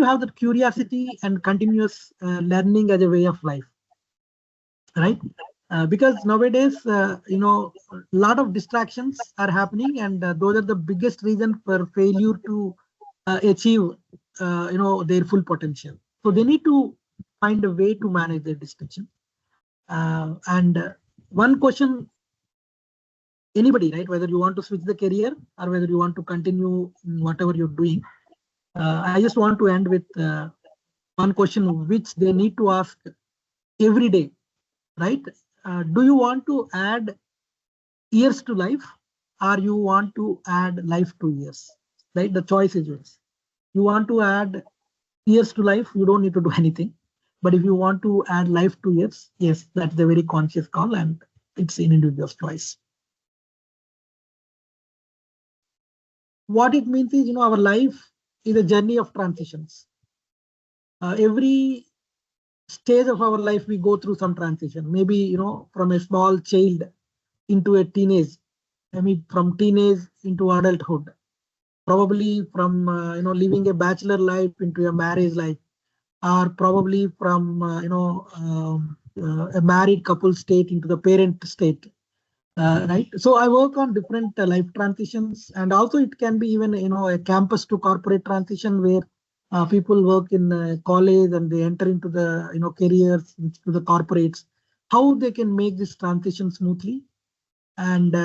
have that curiosity and continuous learning as a way of life, right? Because nowadays, a lot of distractions are happening, and those are the biggest reason for failure to achieve, their full potential. So they need to find a way to manage their distraction. And one question, anybody, right? Whether you want to switch the career or whether you want to continue in whatever you're doing, I just want to end with one question which they need to ask every day, right? Do you want to add years to life, or you want to add life to years? Right? The choice is yours. You want to add years to life, you don't need to do anything. But if you want to add life to years, yes, that's the very conscious call, and it's an individual's choice. What it means is, our life is a journey of transitions. Every stage of our life, we go through some transition. Maybe, from a small child into a teenage, maybe from teenage into adulthood, probably from, living a bachelor life into a marriage life, or probably from, a married couple state into the parent state. Right. So I work on different life transitions, and also it can be even, a campus to corporate transition where people work in college and they enter into the, careers, into the corporates, how they can make this transition smoothly. And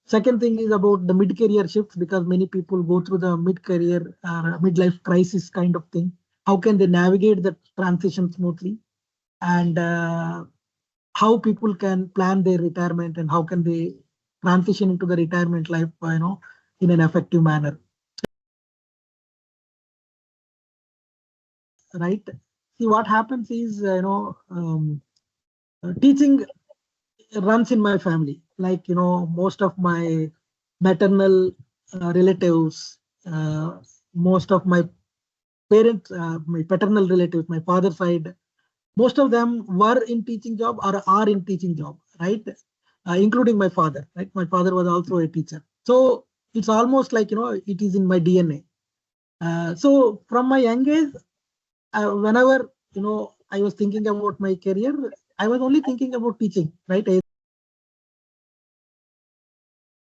second thing is about the mid-career shifts, because many people go through the mid-career midlife crisis kind of thing. How can they navigate the transition smoothly? And how people can plan their retirement, and how can they transition into the retirement life, in an effective manner. Right. See, what happens is, teaching runs in my family. Like, most of my maternal relatives, most of my parents, my paternal relatives, my father's side, most of them were in teaching job or are in teaching job, right? Including my father, right? My father was also a teacher. So it's almost like, it is in my DNA. So from my young age, whenever, I was thinking about my career, I was only thinking about teaching, right? I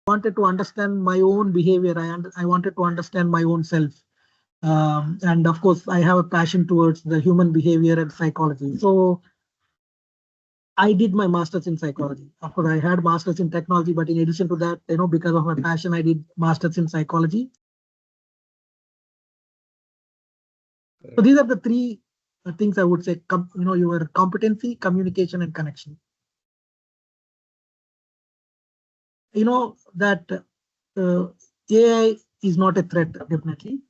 wanted to understand my own behavior. I wanted to understand my own self. And of course, I have a passion towards the human behavior and psychology. So I did my master's in psychology. Of course, I had master's in technology, but in addition to that, because of my passion, I did master's in psychology. So these are the three things I would say, your competency, communication, and connection. That AI is not a threat, definitely.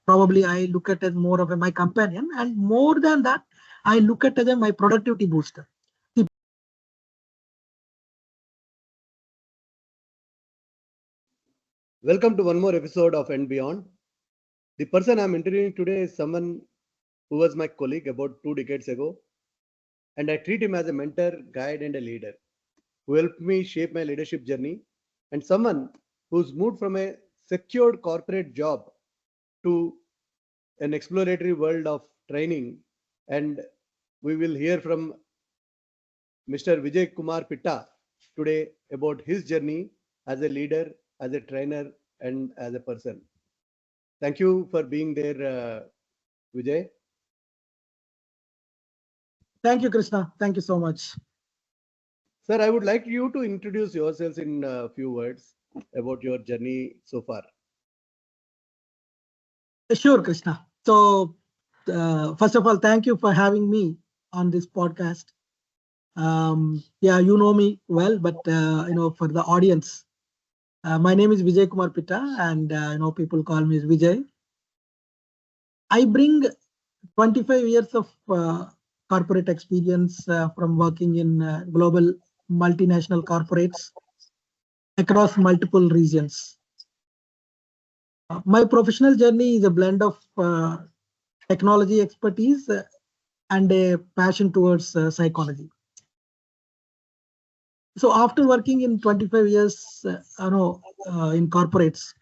Probably I look at it as more of my companion, and more than that, I look at it as my productivity booster. Welcome to one more episode of And Beyond. The person I'm interviewing today is someone who was my colleague about 2 decades ago, and I treat him as a mentor, guide, and a leader who helped me shape my leadership journey, and someone who's moved from a secured corporate job to an exploratory world of training. And we will hear from Mr. Vijay Kumar Pitta today about his journey as a leader, as a trainer, and as a person. Thank you for being there, Vijay. Thank you, Krishna. Thank you so much. Sir, I would like you to introduce yourselves in a few words about your journey so far. Sure, Krishna. So, first of all, thank you for having me on this podcast. Yeah, you know me well, but for the audience, my name is Vijay Kumar Pitta, and people call me as Vijay. I bring 25 years of corporate experience from working in global multinational corporates across multiple regions. My professional journey is a blend of technology expertise and a passion towards psychology. So after working in 25 years, in corporates,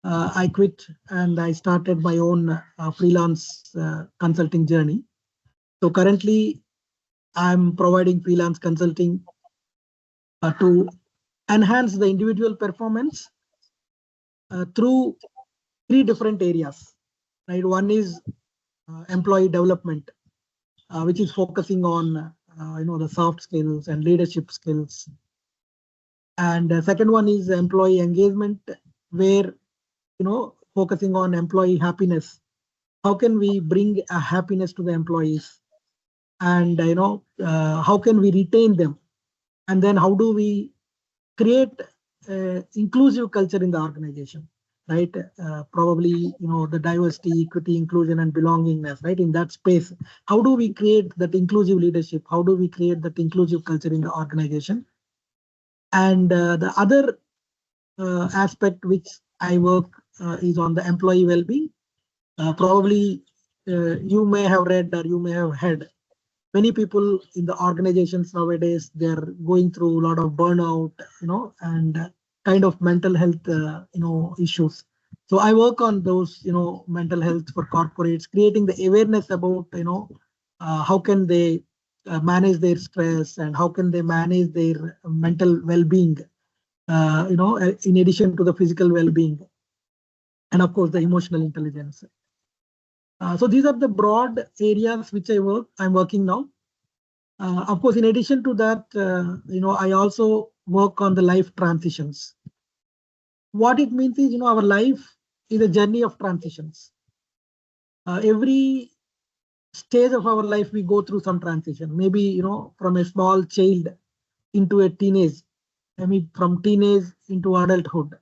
I quit and I started my own freelance consulting journey. So currently, I'm providing freelance consulting to enhance the individual performance through three different areas. Right, one is employee development, which is focusing on the soft skills and leadership skills. And second one is employee engagement, where focusing on employee happiness. How can we bring a happiness to the employees, and how can we retain them, and then how do we create inclusive culture in the organization, right? Probably the diversity, equity, inclusion, and belongingness, right? In that space, how do we create that inclusive leadership? How do we create that inclusive culture in the organization? And the other aspect which I work is on the employee well-being. Probably you may have read or you may have heard, many people in the organizations nowadays, they're going through a lot of burnout, and kind of mental health, issues. So I work on those, mental health for corporates, creating the awareness about, how can they manage their stress, and how can they manage their mental well-being, in addition to the physical well-being, and of course the emotional intelligence. So these are the broad areas which I'm working now. Of course, in addition to that, I also work on the life transitions. What it means is, our life is a journey of transitions. Every stage of our life, we go through some transition. Maybe, from a small child into a teenage, I mean, from teenage into adulthood,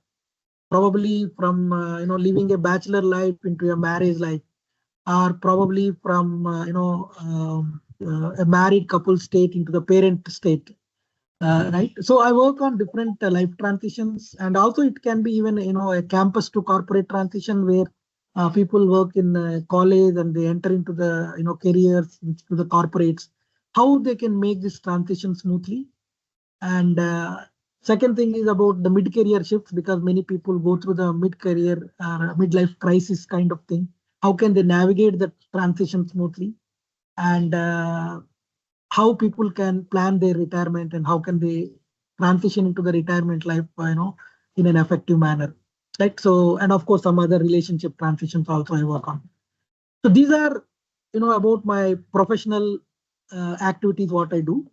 probably from, living a bachelor life into a marriage life, or probably from, a married couple state into the parent state. Right. So I work on different life transitions, and also it can be even a campus to corporate transition, where people work in college and they enter into the careers to the corporates. How they can make this transition smoothly. And second thing is about the mid-career shifts, because many people go through the mid-career midlife crisis kind of thing. How can they navigate the transition smoothly, and how people can plan their retirement, and how can they transition into the retirement life, in an effective manner, right? So, and of course, some other relationship transitions also I work on. So these are, about my professional activities, what I do.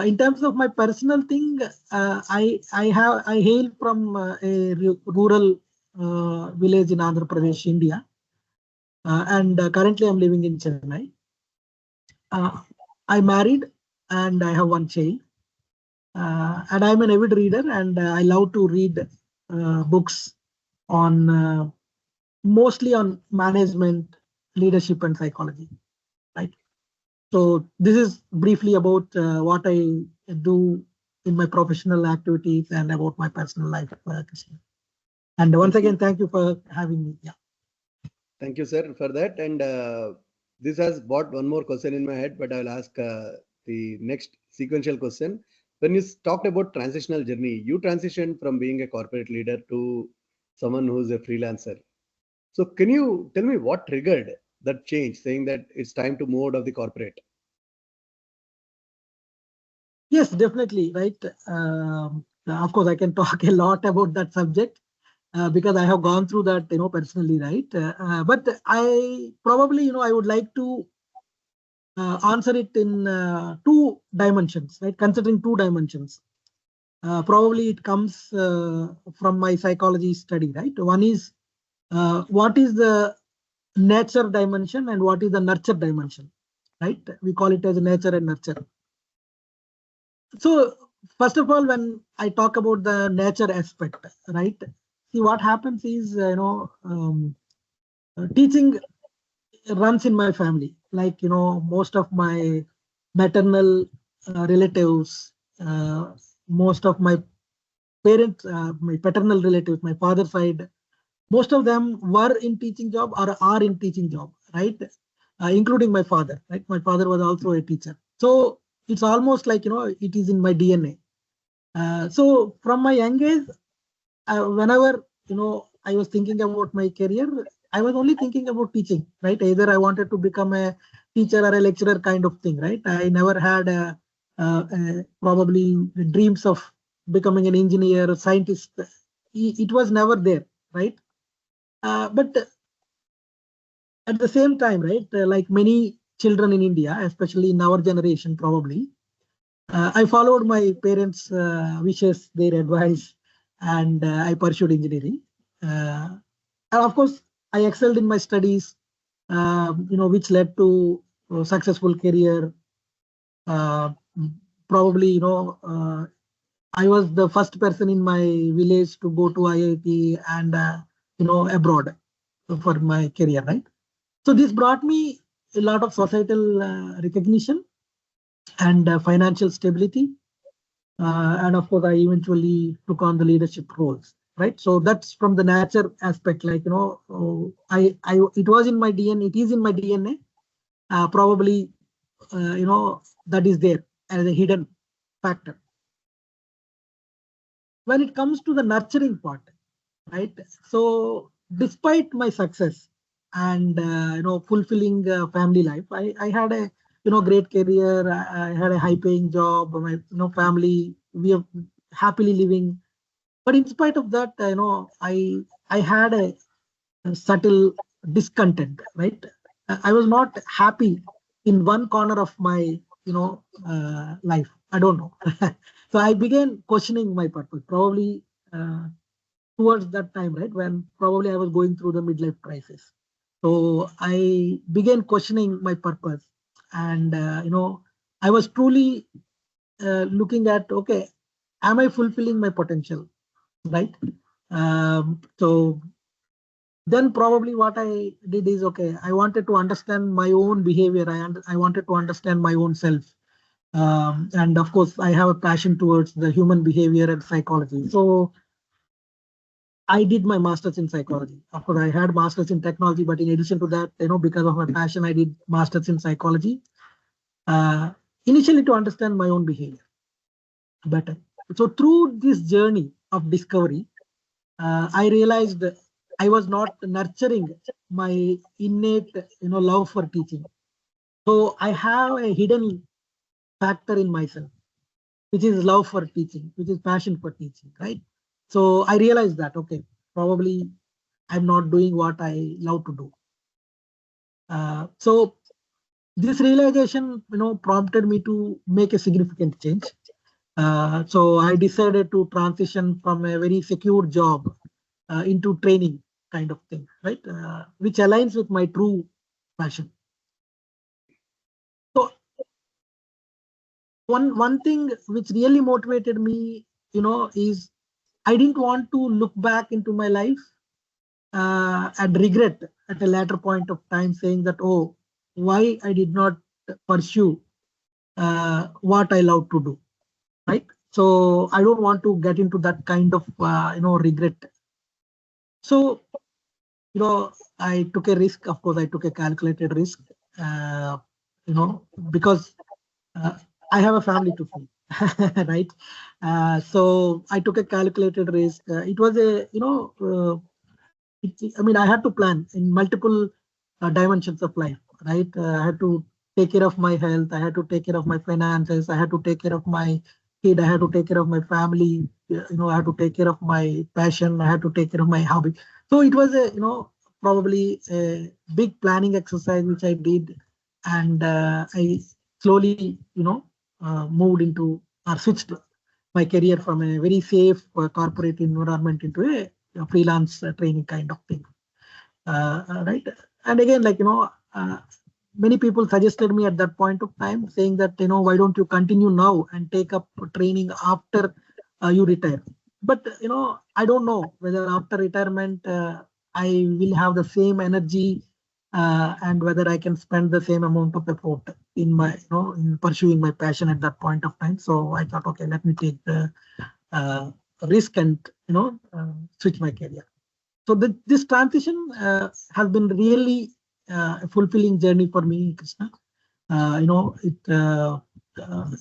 In terms of my personal thing, I hail from a rural village in Andhra Pradesh, India, and currently I'm living in Chennai. I married and I have one child. And I'm an avid reader, and I love to read books on mostly on management, leadership, and psychology. Right. So this is briefly about what I do in my professional activities and about my personal life, Krishna. And once again, thank you for having me. Yeah. Thank you, sir, for that. And this has brought one more question in my head, but I'll ask the next sequential question. When you talked about transitional journey, you transitioned from being a corporate leader to someone who's a freelancer. So can you tell me what triggered that change, saying that it's time to move out of the corporate? Yes, definitely. Right. Of course, I can talk a lot about that subject. Because I have gone through that, personally, right? But I probably, I would like to answer it in two dimensions, right? Considering two dimensions. Probably it comes from my psychology study, right? One is what is the nature dimension and what is the nurture dimension, right? We call it as nature and nurture. So first of all, when I talk about the nature aspect, right? See, what happens is, teaching runs in my family. Like, most of my maternal relatives, most of my parents, my paternal relatives, my father's side, most of them were in teaching job or are in teaching job, right? Including my father, right? My father was also a teacher. So it's almost like, it is in my DNA. So from my young age, whenever, I was thinking about my career, I was only thinking about teaching, right? Either I wanted to become a teacher or a lecturer kind of thing, right? I never had probably dreams of becoming an engineer, a scientist. It was never there, right? But at the same time, right, like many children in India, especially in our generation, probably, I followed my parents' wishes, their advice, and I pursued engineering. And of course, I excelled in my studies, which led to a successful career. Uh, Probably, I was the first person in my village to go to IIT and, abroad for my career, right? So this brought me a lot of societal recognition and financial stability. And of course, I eventually took on the leadership roles, right? So that's from the nature aspect, like, it was in my DNA, it is in my DNA. Probably, that is there as a hidden factor. When it comes to the nurturing part, right? So despite my success and fulfilling family life, I had a great career. I had a high paying job. My family, we are happily living. But in spite of that, I had a subtle discontent, right? I was not happy in one corner of my life. I don't know. So I began questioning my purpose. Probably. Towards that time, right, when probably I was going through the midlife crisis. So I began questioning my purpose, and I was truly looking at, okay, am I fulfilling my potential, right? So then probably what I did is, okay, I wanted to understand my own behavior. I wanted to understand my own self. And of course, I have a passion towards the human behavior and psychology. So I did my master's in psychology. Of course, I had master's in technology, but in addition to that, because of my passion, I did master's in psychology. Uh, Initially to understand my own behavior better. So through this journey of discovery, I realized that I was not nurturing my innate, love for teaching. So I have a hidden factor in myself, which is love for teaching, which is passion for teaching, right? So I realized that, okay, probably I'm not doing what I love to do. So this realization, prompted me to make a significant change. So I decided to transition from a very secure job into training kind of thing, right? Which aligns with my true passion. So one thing which really motivated me, is I didn't want to look back into my life and regret at a later point of time, saying that, oh, why I did not pursue what I love to do, right? So I don't want to get into that kind of regret. So I took a risk. Of course, I took a calculated risk. Uh, because uh, I have a family to feed, right? So I took a calculated risk. It was a I mean, I had to plan in multiple dimensions of life, right? I had to take care of my health. I had to take care of my finances. I had to take care of my kid. I had to take care of my family. I had to take care of my passion. I had to take care of my hobby. So it was a, probably a big planning exercise which I did, and I slowly, moved into or switched my career from a very safe corporate environment into a freelance training kind of thing, right? And again, like, many people suggested me at that point of time, saying that, why don't you continue now and take up training after you retire? But I don't know whether after retirement I will have the same energy, and whether I can spend the same amount of effort in my, in pursuing my passion at that point of time. So I thought, okay, let me take the uh, risk and switch my career. So this transition has been really a fulfilling journey for me, Krishna. It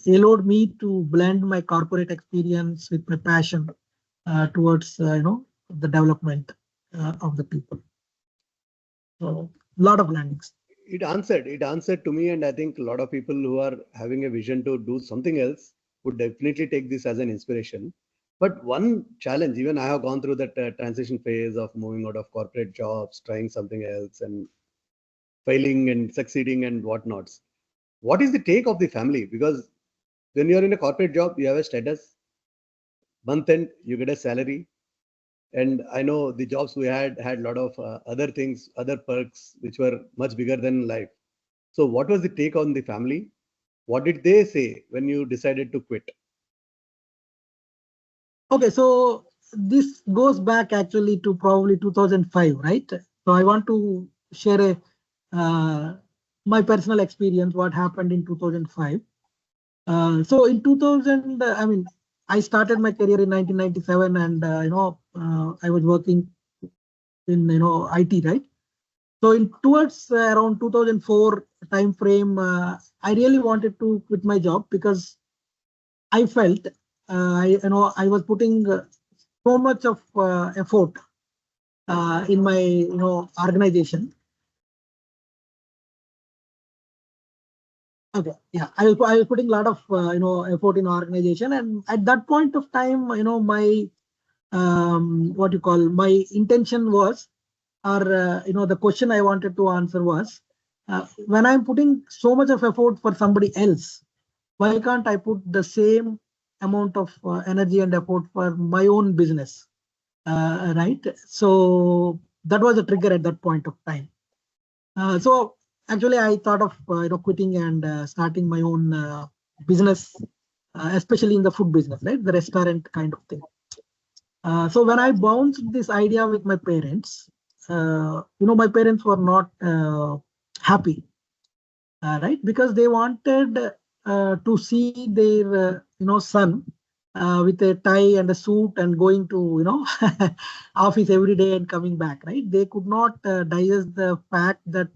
allowed me to blend my corporate experience with my passion towards the development. of the people. So a lot of learnings. It answered to me, and I think a lot of people who are having a vision to do something else would definitely take this as an inspiration. But one challenge, even I have gone through that transition phase of moving out of corporate jobs, trying something else, and failing and succeeding and whatnots. What is the take of the family? Because when you're in a corporate job, you have a status. Month end, you get a salary. And I know the jobs we had a lot of other things, other perks, which were much bigger than life. So what was the take on the family? What did they say when you decided to quit? Okay, so this goes back actually to probably 2005, right? So I want to share my personal experience, what happened in 2005. So in 2000, I mean, I started my career in 1997, and I was working in IT, right? So in towards around 2004 time frame, I really wanted to quit my job because I felt I was putting so much of effort in my organization. Okay, yeah, I was putting a lot of effort in organization, and at that point of time, my what you call my intention was, or the question I wanted to answer was, when I'm putting so much of effort for somebody else, why can't I put the same amount of energy and effort for my own business? Right. So that was a trigger at that point of time. So actually, I thought of quitting and starting my own business, especially in the food business, right, the restaurant kind of thing. So when I bounced this idea with my parents, my parents were not happy, right, because they wanted to see their son with a tie and a suit and going to office every day and coming back, right. They could not digest the fact that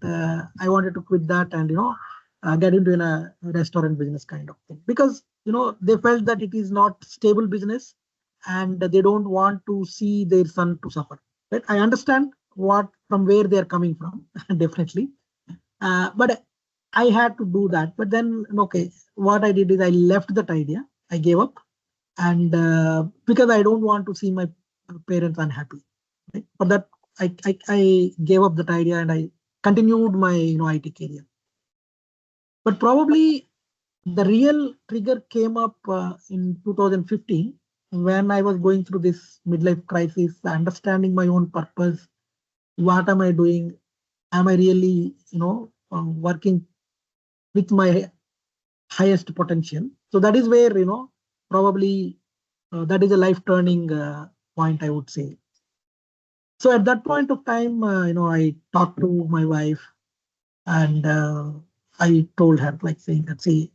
I wanted to quit that and get into in a restaurant business kind of thing, because they felt that it is not stable business and they don't want to see their son to suffer, right. I understand what from where they are coming from definitely, but I had to do that. But then, okay, what I did is I left that idea. I gave up, and because I don't want to see my parents unhappy. Right? For that, I gave up that idea and I continued my IT career. But probably the real trigger came up in 2015 when I was going through this midlife crisis, understanding my own purpose. What am I doing? Am I really, working with my highest potential? So that is where probably that is a life turning point, I would say. So at that point of time, I talked to my wife and I told her, like, saying that, see,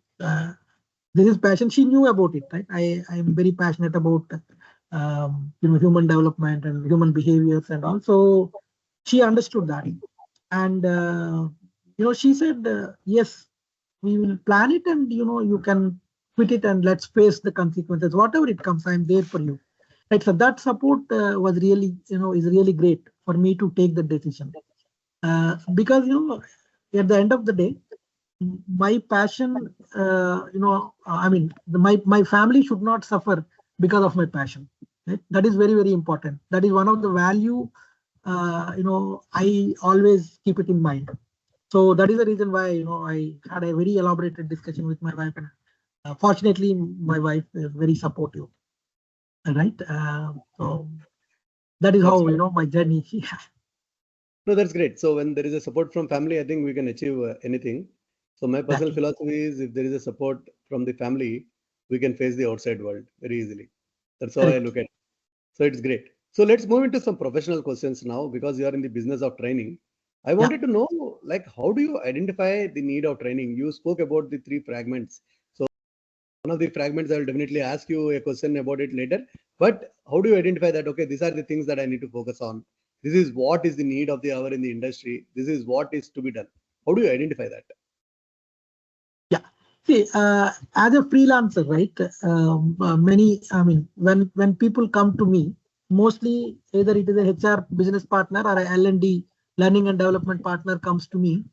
this is passion. She knew about it, right? I am very passionate about human development and human behaviors, and also she understood that, and she said, yes, we will plan it, and you can quit it, and let's face the consequences, whatever it comes. I'm there for you, right? So that support was really is really great for me to take the decision, because at the end of the day, my passion, I mean, my family should not suffer because of my passion, right? That is very, very important. That is one of the value, I always keep it in mind. So that is the reason why I had a very elaborated discussion with my wife, and fortunately my wife is very supportive, right? So that is That's how great. my journey. No, that's great. So when there is a support from family, I think we can achieve anything. So my personal Exactly. philosophy is, if there is a support from the family, we can face the outside world very easily. That's how I Correct. look at it. So it's great. So let's move into some professional questions now, because you are in the business of training. I Yeah. wanted to know, like, how do you identify the need of training? You spoke about the three fragments. So one of the fragments, I will definitely ask you a question about it later. But how do you identify that, okay, these are the things that I need to focus on? This is what is the need of the hour in the industry. This is what is to be done. How do you identify that? Yeah. See, as a freelancer, right? Many, I mean, when people come to me, mostly either it is a HR business partner or a L&D learning and development partner comes to me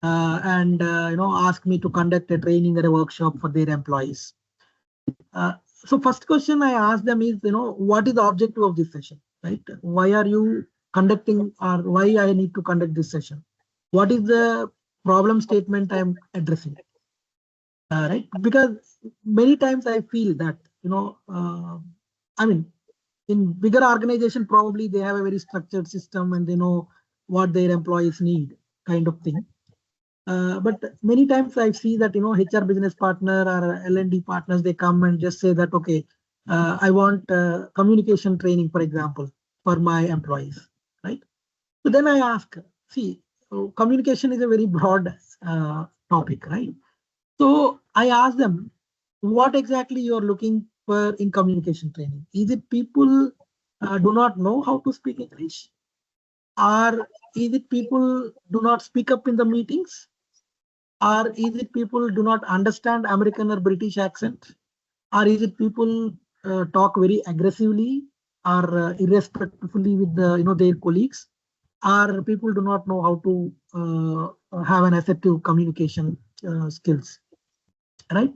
and ask me to conduct a training or a workshop for their employees. So first question I ask them is, what is the objective of this session, right? Why are you conducting, or why I need to conduct this session? What is the problem statement I'm addressing? Right? Because many times I feel that, I mean, in bigger organization, probably they have a very structured system and they know what their employees need, kind of thing. But many times I see that, HR business partner or L&D partners, they come and just say that, okay, I want communication training, for example, for my employees, right? So then I ask, see, communication is a very broad topic, right? So I ask them, what exactly you are looking for in communication training? Is it people do not know how to speak English? Or is it people do not speak up in the meetings? Or is it people do not understand American or British accent? Or is it people talk very aggressively or irrespectfully with their colleagues? Or people do not know how to have an effective communication skills, right?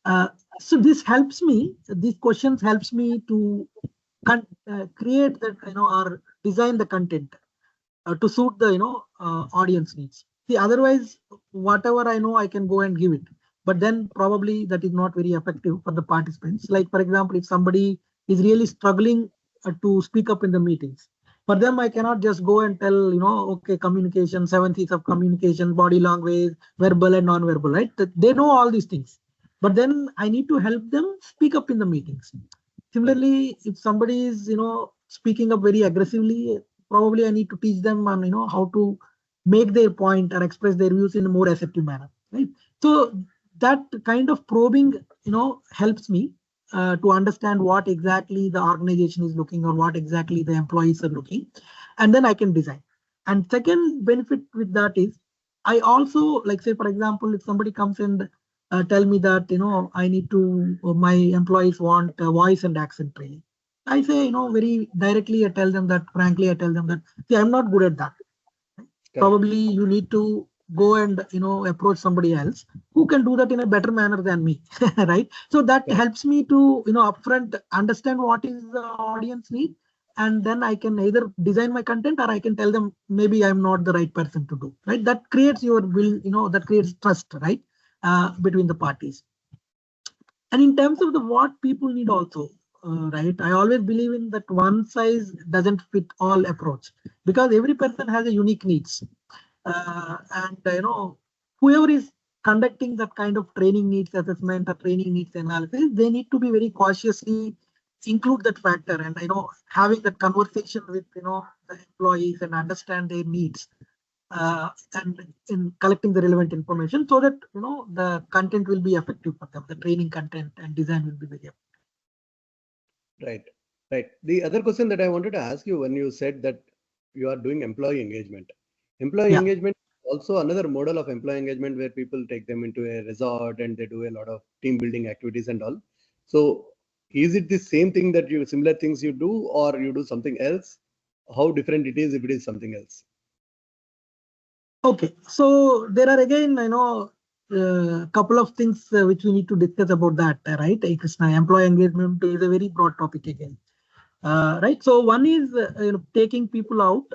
Uh, so this helps me. These questions helps me to create that or design the content to suit the audience needs. See, otherwise, whatever I know, I can go and give it, but then probably that is not very effective for the participants. Like for example, if somebody is really struggling to speak up in the meetings, for them I cannot just go and tell okay, communication, 7 C's of communication, body language, verbal and non-verbal, right? They know all these things, but then I need to help them speak up in the meetings. Similarly, if somebody is speaking up very aggressively, probably I need to teach them on how to make their point or express their views in a more effective manner, right? So that kind of probing helps me to understand what exactly the organization is looking, or what exactly the employees are looking, and then I can design. And second benefit with that is, I also, like, say for example, if somebody comes and tell me that I need to my employees want voice and accent training, I say very directly, I tell them that, frankly, I tell them that, see, I'm not good at that. Correct. Probably you need to go and approach somebody else who can do that in a better manner than me. Right? So that Correct. helps me to upfront understand what is the audience need, and then I can either design my content, or I can tell them maybe I'm not the right person to do, right? That creates your will, that creates trust, right, between the parties. And in terms of the what people need also, right, I always believe in that one size doesn't fit all approach, because every person has a unique needs. And whoever is conducting that kind of training needs assessment or training needs analysis, they need to be very cautiously include that factor, and having that conversation with the employees and understand their needs, and in collecting the relevant information, so that the content will be effective for them, the training content and design will be very effective. Right. Right. The other question that I wanted to ask you, when you said that you are doing employee engagement, Yeah. engagement is also another model of employee engagement where people take them into a resort and they do a lot of team building activities and all. So is it the same thing that you, similar things you do, or you do something else? How different it is if it is something else? Okay, so there are again, couple of things which we need to discuss about that, right? Krishna, employee engagement is a very broad topic again, right? So one is taking people out,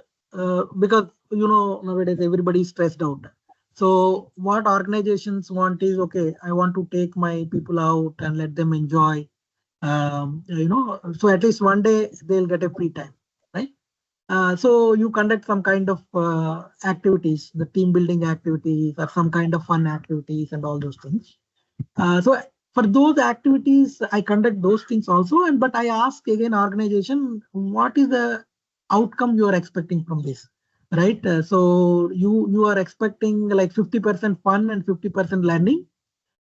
because nowadays everybody is stressed out. So what organizations want is, okay, I want to take my people out and let them enjoy. So at least one day they'll get a free time, right? So you conduct some kind of activities, the team building activities, or some kind of fun activities and all those things. So for those activities, I conduct those things also. And but I ask again organization, what is the outcome you are expecting from this, right? So you are expecting like 50% fun and 50% learning,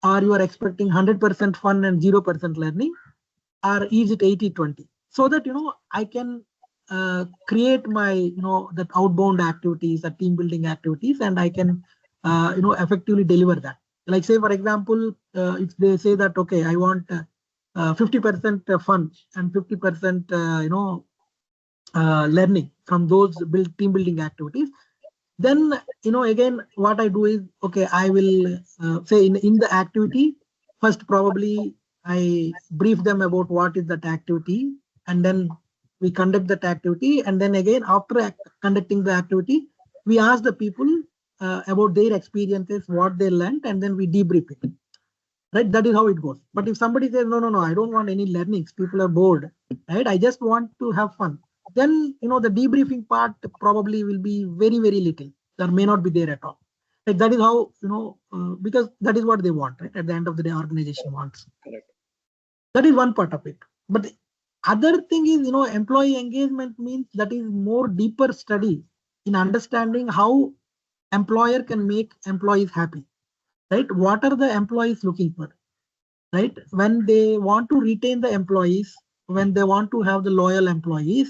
or you are expecting 100% fun and 0% learning, or is it 80-20, so that I can create my that outbound activities, the team building activities, and I can effectively deliver that. Like, say for example, if they say that, okay, I want 50% fun and 50% learning from those team building activities. Then, again, what I do is, okay, I will say in the activity, first probably I brief them about what is that activity, and then we conduct that activity. And then again, after conducting the activity, we ask the people about their experiences, what they learned, and then we debrief it. Right? That is how it goes. But if somebody says, no, no, no, I don't want any learnings, people are bored, right? I just want to have fun. Then, the debriefing part probably will be very, very little. There may not be there at all. Right? That is how, because that is what they want, right? At the end of the day, organization wants. Correct. That is one part of it. But the other thing is, employee engagement means that is more deeper study in understanding how employer can make employees happy, right? What are the employees looking for? Right? When they want to retain the employees, when they want to have the loyal employees,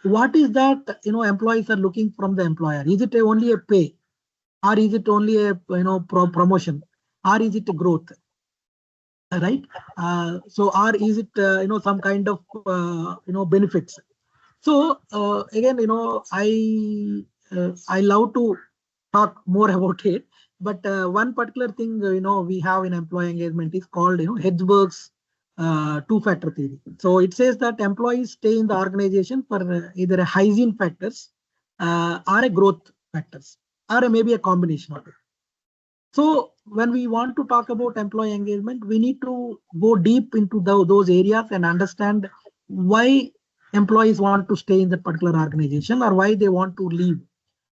what is that employees are looking from the employer? Is it only a pay, or is it only a promotion, or is it a growth? Right? So, or is it some kind of benefits? So again, I love to talk more about it. But one particular thing we have in employee engagement is called Hedgeberg's two-factor theory. So it says that employees stay in the organization for either a hygiene factors or a growth factors, or maybe a combination of it. So when we want to talk about employee engagement, we need to go deep into those areas and understand why employees want to stay in that particular organization or why they want to leave.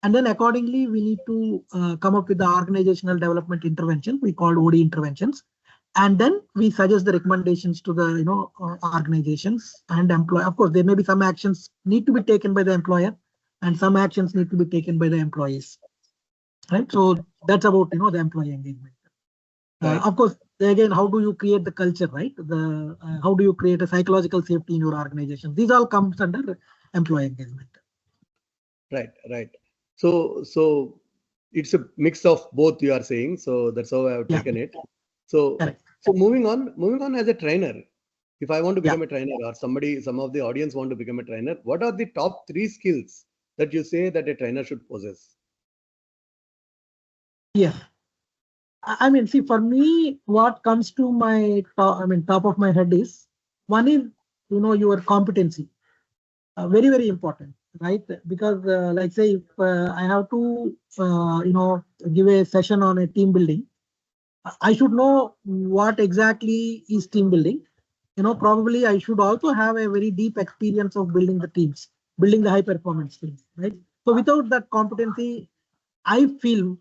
And then accordingly, we need to come up with the organizational development intervention. We call OD interventions. And then we suggest the recommendations to the organizations and employer. Of course, there may be some actions need to be taken by the employer and some actions need to be taken by the employees. Right. So that's about the employee engagement. Right. Of course, again, how do you create the culture, right? The how do you create a psychological safety in your organization? These all comes under employee engagement. Right. Right. So it's a mix of both, you are saying. So that's how I have taken it. So Correct. so moving on as a trainer. If I want to become Yeah. a trainer, or some of the audience want to become a trainer, what are the top 3 skills that you say that a trainer should possess? Yeah. I mean, see, for me, what comes to my top of my head is one is your competency, very very important, right? Because like say if I have to give a session on a team building, I should know what exactly is team building. Probably I should also have a very deep experience of building the teams, building the high performance teams, right? So without that competency, I feel,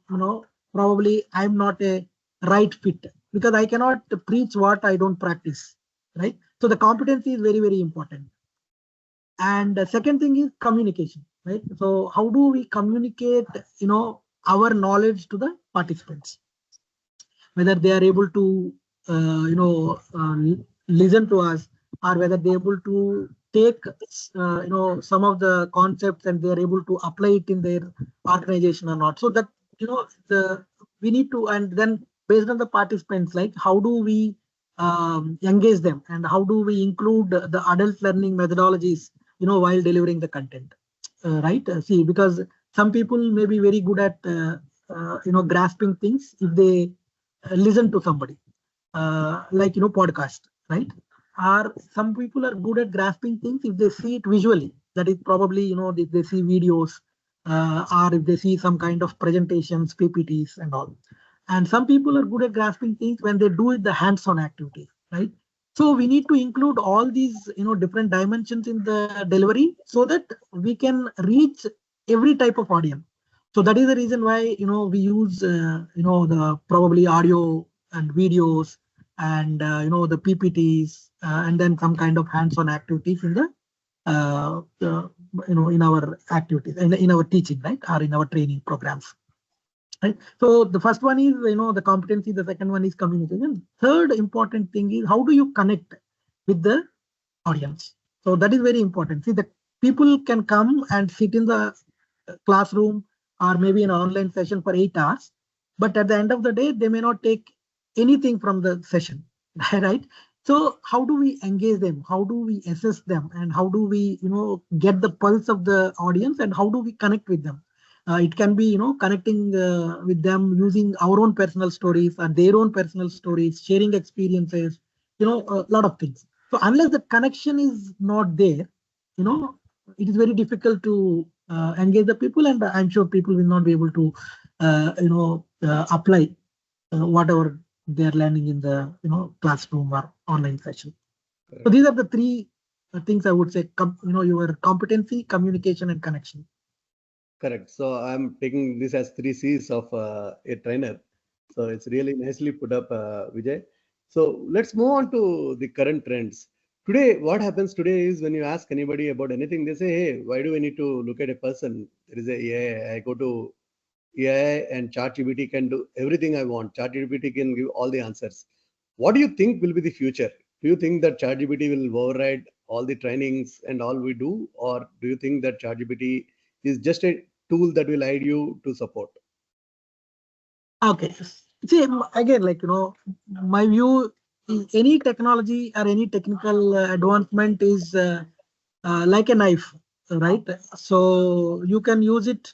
probably I'm not a right fit because I cannot preach what I don't practice, right? So the competency is very, very important. And the second thing is communication, right? So how do we communicate, our knowledge to the participants? Whether they are able to listen to us, or whether they're able to take some of the concepts and they're able to apply it in their organization or not. So that the we need to, and then based on the participants, like how do we engage them and how do we include the adult learning methodologies while delivering the content, right? See, because some people may be very good at grasping things if they listen to somebody, like podcast, right? Or some people are good at grasping things if they see it visually. That is probably if they see videos, or if they see some kind of presentations, PPTs, and all. And some people are good at grasping things when they do it the hands-on activities, right? So we need to include all these different dimensions in the delivery so that we can reach every type of audience. So that is the reason why we use the probably audio and videos and the PPTs, and then some kind of hands-on activities in the in our activities, in our teaching, right, or in our training programs. Right. So the first one is the competency. The second one is communication. Third important thing is how do you connect with the audience. So that is very important. See, the people can come and sit in the classroom or maybe an online session for 8 hours, but at the end of the day, they may not take anything from the session, right? So how do we engage them? How do we assess them? And how do we, get the pulse of the audience and how do we connect with them? It can be, connecting with them using our own personal stories or their own personal stories, sharing experiences, a lot of things. So unless the connection is not there, it is very difficult to engage the people, and I'm sure people will not be able to, apply whatever they are learning in the classroom or online session. So these are the three things I would say. Your competency, communication, and connection. Correct. So I'm taking this as 3 C's of a trainer. So it's really nicely put up, Vijay. So let's move on to the current trends. Today, what happens today is when you ask anybody about anything, they say, "Hey, why do we need to look at a person? There is a AI. I go to AI and ChatGPT can do everything I want. ChatGPT can give all the answers." What do you think will be the future? Do you think that ChatGPT will override all the trainings and all we do, or do you think that ChatGPT is just a tool that will aid you to support? Okay. See, again, my view is any technology or any technical advancement is like a knife, right? So you can use it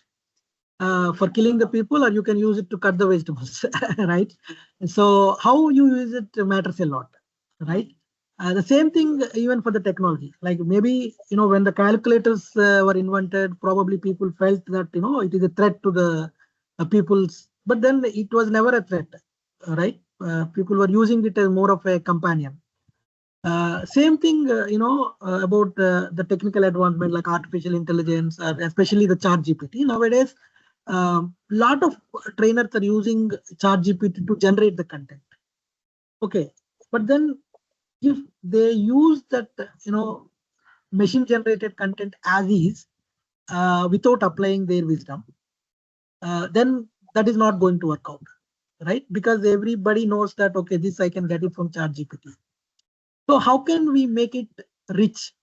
for killing the people, or you can use it to cut the vegetables, right? So how you use it matters a lot, right? The same thing even for the technology. Like maybe when the calculators were invented, probably people felt that it is a threat to the people's, but then it was never a threat, right? People were using it as more of a companion. Same thing, about the technical advancement like artificial intelligence, especially the chat GPT. Nowadays, lot of trainers are using chat GPT to generate the content. Okay. But then if they use that, machine generated content as is, without applying their wisdom, then that is not going to work out, right? Because everybody knows that, okay, this I can get it from chat GPT. So how can we make it rich?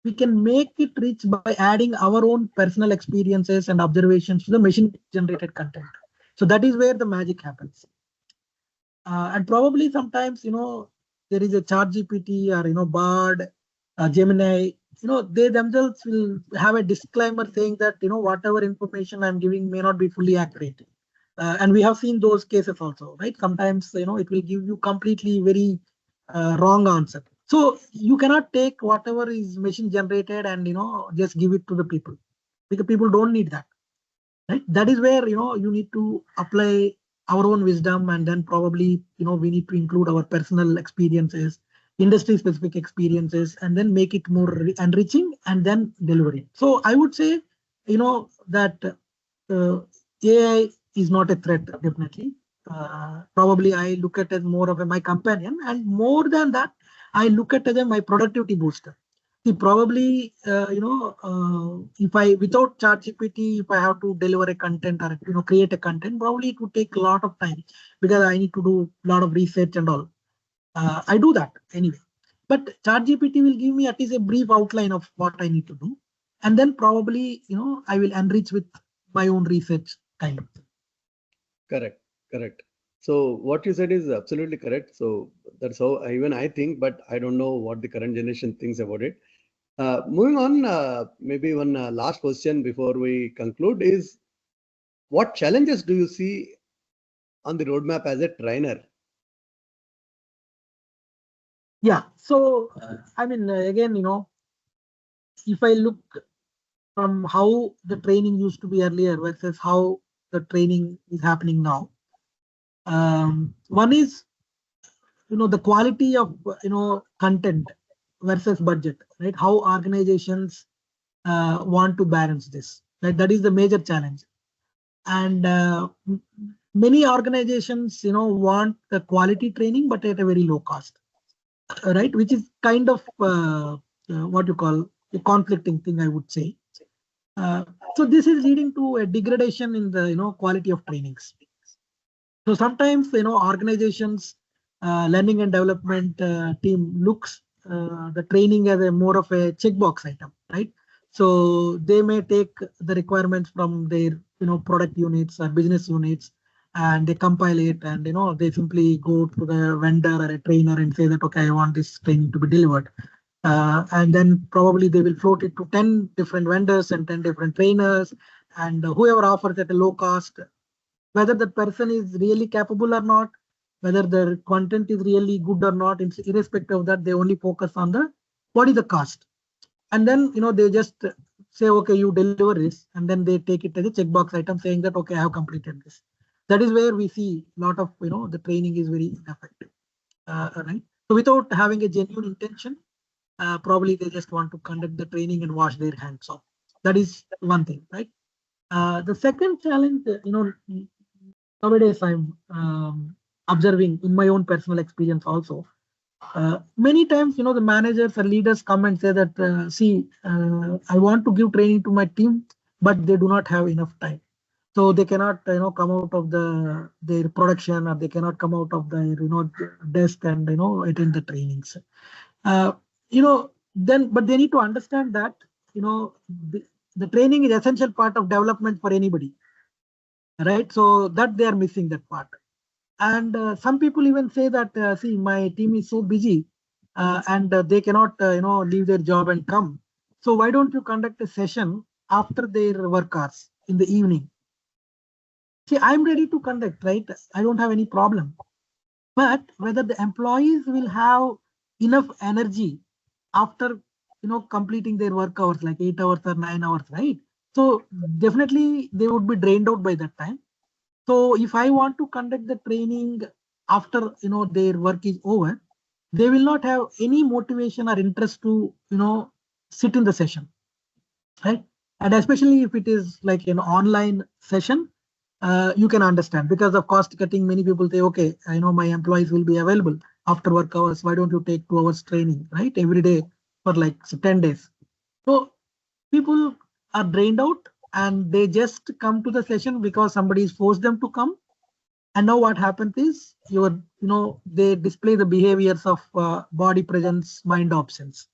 We can make it rich by adding our own personal experiences and observations to the machine generated content. So that is where the magic happens. And probably sometimes, there is a chat GPT or, Bard, Gemini, they themselves will have a disclaimer saying that, whatever information I'm giving may not be fully accurate. And we have seen those cases also, right? Sometimes, it will give you completely very wrong answer. So you cannot take whatever is machine generated and, just give it to the people, because people don't need that, right? That is where, you need to apply our own wisdom, and then probably, we need to include our personal experiences, industry specific experiences, and then make it more enriching and then deliver it. So I would say, that AI is not a threat, definitely. Probably I look at it as more of my companion, and more than that, I look at it as my productivity booster. See, probably, if I without ChatGPT, if I have to deliver a content or create a content, probably it would take a lot of time because I need to do a lot of research and all. I do that anyway. But ChatGPT will give me at least a brief outline of what I need to do, and then probably I will enrich with my own research kind of thing. Correct, correct. So what you said is absolutely correct. So that's how even I think, but I don't know what the current generation thinks about it. Moving on, maybe one last question before we conclude is, what challenges do you see on the roadmap as a trainer? Yeah. So I mean, again, if I look from how the training used to be earlier versus how the training is happening now, one is the quality of content versus budget, right? How organizations want to balance this, right? That is the major challenge. And many organizations want the quality training but at a very low cost, right? Which is kind of what you call a conflicting thing, I would say. So this is leading to a degradation in the quality of trainings. So sometimes organizations, learning and development team looks the training as a more of a checkbox item, right? So they may take the requirements from their product units or business units, and they compile it, and they simply go to the vendor or a trainer and say that, okay, I want this training to be delivered. And then probably they will float it to 10 different vendors and 10 different trainers, and whoever offers at a low cost, whether that person is really capable or not, whether the content is really good or not, irrespective of that, they only focus on the what is the cost. And then they just say, okay, you deliver this, and then they take it as a checkbox item saying that, okay, I have completed this. That is where we see a lot of the training is very ineffective, right? So without having a genuine intention, probably they just want to conduct the training and wash their hands off. That is one thing, right? The second challenge, nowadays I'm observing in my own personal experience also. Many times, the managers or leaders come and say that, see, I want to give training to my team, but they do not have enough time. So they cannot, come out of their production, or they cannot come out of their, desk and, attend the trainings. Uh, but they need to understand that, the training is essential part of development for anybody, right? So that they are missing that part. And some people even say that, see, my team is so busy, and they cannot, leave their job and come. So why don't you conduct a session after their work hours in the evening? See, I'm ready to conduct, right? I don't have any problem. But whether the employees will have enough energy after, completing their work hours, like 8 hours or 9 hours, right? So definitely they would be drained out by that time. So if I want to conduct the training after their work is over, they will not have any motivation or interest to sit in the session, right? And especially if it is like an online session, you can understand, because of cost cutting. Many people say, okay, I know my employees will be available after work hours. Why don't you take 2 hours training, right, every day for like 10 days? So people are drained out, and they just come to the session because somebody is forced them to come. And now what happens is, they display the behaviors of body presence, mind absence.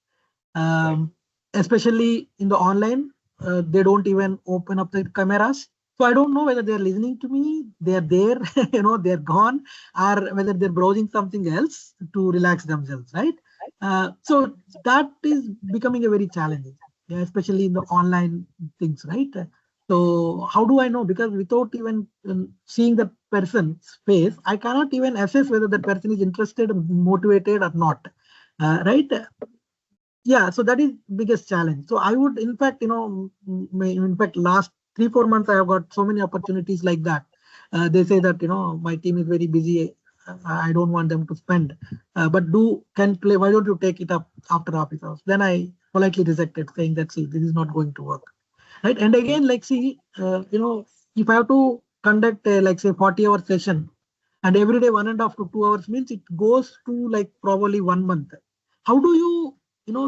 Um, Especially in the online, they don't even open up the cameras. So I don't know whether they're listening to me, they're there, they're gone, or whether they're browsing something else to relax themselves, right? So that is becoming a very challenging, yeah, especially in the online things, right? So how do I know? Because without even seeing the person's face, I cannot even assess whether that person is interested, motivated or not, right? Yeah, so that is biggest challenge. So I would, in fact, in fact, last 3-4 months I have got so many opportunities like that. They say that, my team is very busy, I don't want them to spend, but can play, why don't you take it up after office hours? Then I politely rejected, saying that, see, this is not going to work, right? And again, like, see, if I have to conduct a, like, say, 40-hour session, and every day 1.5 to 2 hours, means it goes to like probably 1 month. How do you,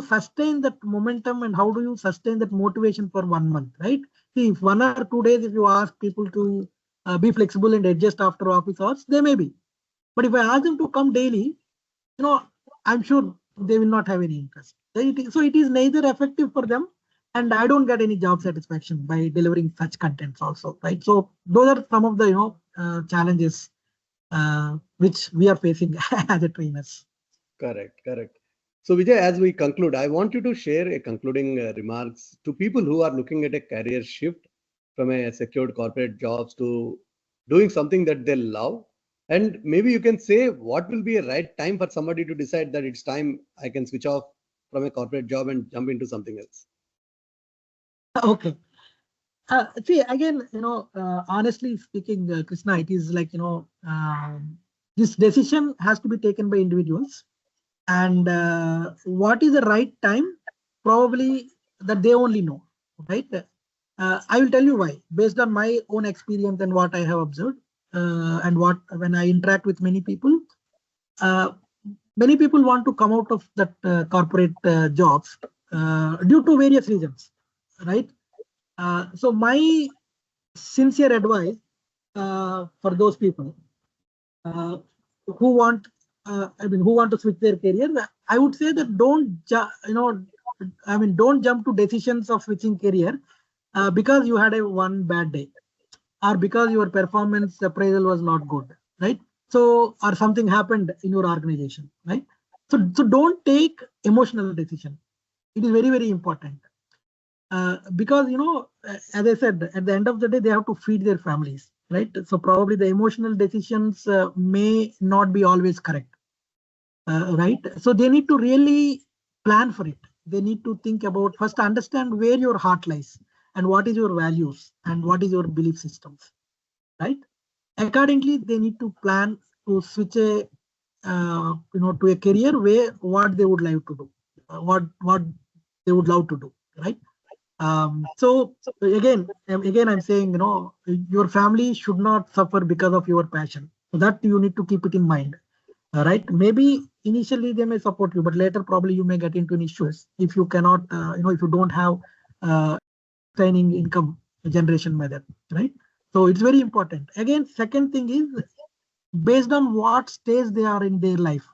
sustain that momentum, and how do you sustain that motivation for 1 month, right? See, if 1 or 2 days, if you ask people to be flexible and adjust after office hours, they may be. But if I ask them to come daily, I'm sure they will not have any interest. So it is neither effective for them, and I don't get any job satisfaction by delivering such contents also, right? So those are some of the challenges which we are facing as a trainers. Correct, correct. So Vijay, as we conclude, I want you to share a concluding remarks to people who are looking at a career shift from a secured corporate jobs to doing something that they love. And maybe you can say what will be a right time for somebody to decide that it's time I can switch off from a corporate job and jump into something else. Okay. See, again, honestly speaking, Krishna, it is like, this decision has to be taken by individuals. And what is the right time? Probably that they only know, right? I will tell you why, based on my own experience and what I have observed, and what when I interact with many people. Uh, Many people want to come out of that corporate jobs due to various reasons, right? So my sincere advice for those people uh, who want, who want to switch their career, I would say that don't jump to decisions of switching career because you had a one bad day. or because your performance appraisal was not good, right? So, or something happened in your organization, right? So don't take emotional decision. It is very, very important. Because as I said, at the end of the day, they have to feed their families, right? So probably the emotional decisions may not be always correct, right? So they need to really plan for it. They need to think about, first understand where your heart lies and what is your values and what is your belief systems, right? Accordingly, they need to plan to switch to a career where what they would like to do, what they would love to do, right? So again, I'm saying, your family should not suffer because of your passion. So that you need to keep it in mind, right? Maybe initially they may support you, but later probably you may get into issues if you cannot, if you don't have sustaining income generation method, right? So it's very important. Again, second thing is based on what stage they are in their life,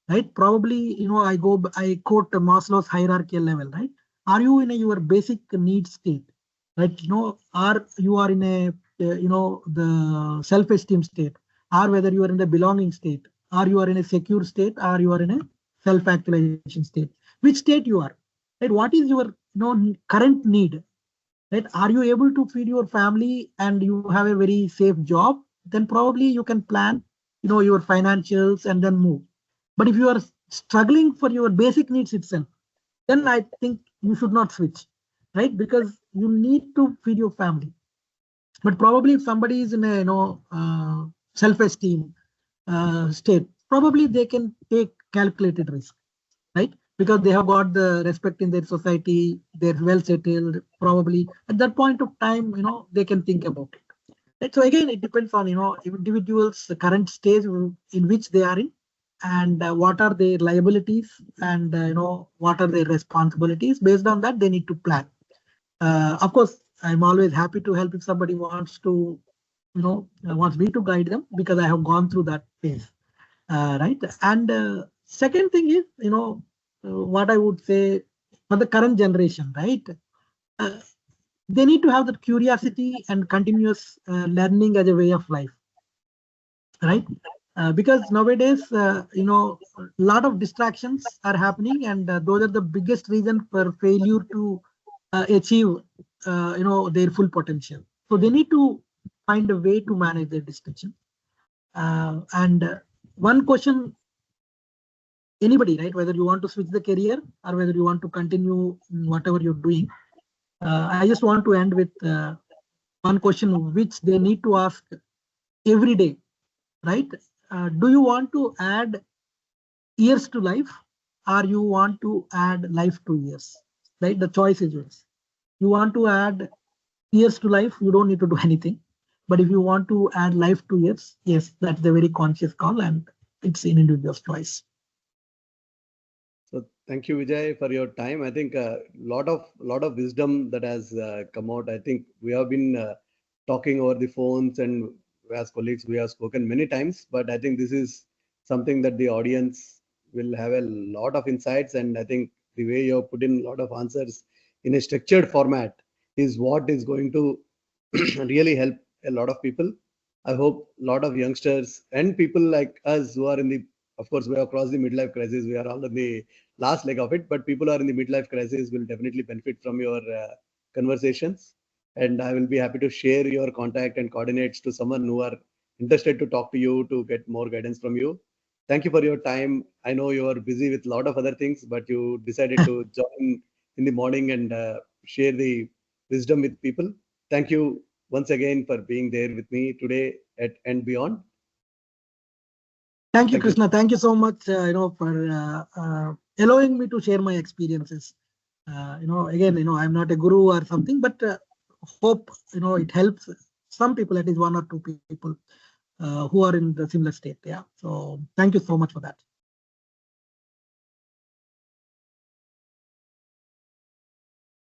right? Probably, I quote Maslow's hierarchical level, right? Are you in your basic need state, right? Or you are in a, the self-esteem state, or whether you are in the belonging state, or you are in a secure state, or you are in a self-actualization state. Which state you are, right? What is your, current need, right? Are you able to feed your family and you have a very safe job? Then probably you can plan, your financials and then move. But if you are struggling for your basic needs itself, then I think you should not switch, right? Because you need to feed your family. But probably if somebody is in a, self-esteem state, probably they can take calculated risk, right? Because they have got the respect in their society, they're well settled. Probably at that point of time, they can think about it. Right? So again, it depends on, individuals' the current stage in which they are in, and what are their liabilities, and what are their responsibilities. Based on that, they need to plan. Of course, I'm always happy to help if somebody wants to, wants me to guide them, because I have gone through that phase, right? And second thing is, what I would say for the current generation, right? Uh, they need to have that curiosity and continuous learning as a way of life, right? Because nowadays, a lot of distractions are happening, and those are the biggest reason for failure to achieve, their full potential. So they need to find a way to manage their distraction. And one question, anybody, right? Whether you want to switch the career or whether you want to continue whatever you're doing, I just want to end with one question which they need to ask every day, right? Do you want to add years to life, or you want to add life to years, right? The choice is yours. You want to add years to life, you don't need to do anything. But if you want to add life to years, yes, that's a very conscious call, and it's an individual's choice. So thank you, Vijay, for your time. I think a lot of wisdom that has come out. I think we have been talking over the phones, and as colleagues we have spoken many times. But I think this is something that the audience will have a lot of insights. And I think the way you have put in a lot of answers in a structured format is what is going to really help a lot of people. I hope a lot of youngsters and people like us who are in the, of course, we have crossed the midlife crisis. We are all in the last leg of it, but people are in the midlife crisis will definitely benefit from your conversations. And I will be happy to share your contact and coordinates to someone who are interested to talk to you to get more guidance from you. Thank you for your time. I know you are busy with a lot of other things, but you decided to join in the morning and share the wisdom with people. Thank you once again for being there with me today at and beyond. Thank you, Thank you. Krishna. Thank you so much, for allowing me to share my experiences. Again, I'm not a guru or something, but hope, it helps some people, at least one or two people who are in the similar state. Yeah. So thank you so much for that.